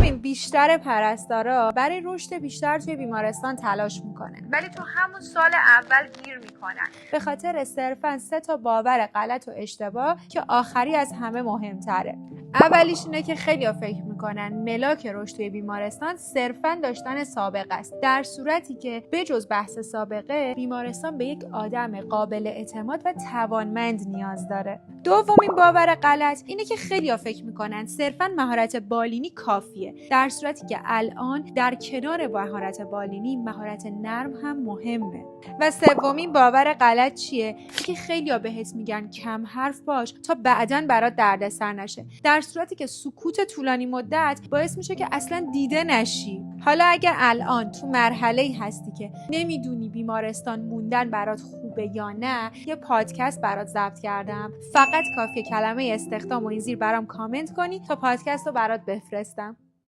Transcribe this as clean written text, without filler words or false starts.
ببین بیشتر پرستارا برای رشد بیشتر توی بیمارستان تلاش میکنن، ولی تو همون سال اول گیر میکنن به خاطر صرفاً 3 باور غلط و اشتباه که آخری از همه مهمتره. اولیش اینه که خیلی‌ها فکر میکنن ملاک رشد توی بیمارستان صرفاً داشتن سابقه است، در صورتی که بجز بحث سابقه بیمارستان به یک آدم قابل اعتماد و توانمند نیاز داره. دومین باور غلط اینه که خیلی‌ها فکر میکنن صرفاً مهارت بالینی کافیه، در صورتی که الان در کنار مهارت بالینی مهارت نرم هم مهمه. و سومین باور غلط چیه؟ که خیلی‌ها بهت میگن کم حرف باش تا بعداً برات دردسر نشه، در صورتی که سکوت طولانی مدت باعث میشه که اصلا دیده نشی. حالا اگر الان تو مرحله‌ای هستی که نمیدونی بیمارستان موندن برات خوبه یا نه، یه پادکست برات ضبط کردم، فقط کافیه کلمه استخدام و این زیر برام کامنت کنی تا پادکست رو برات بفرستم.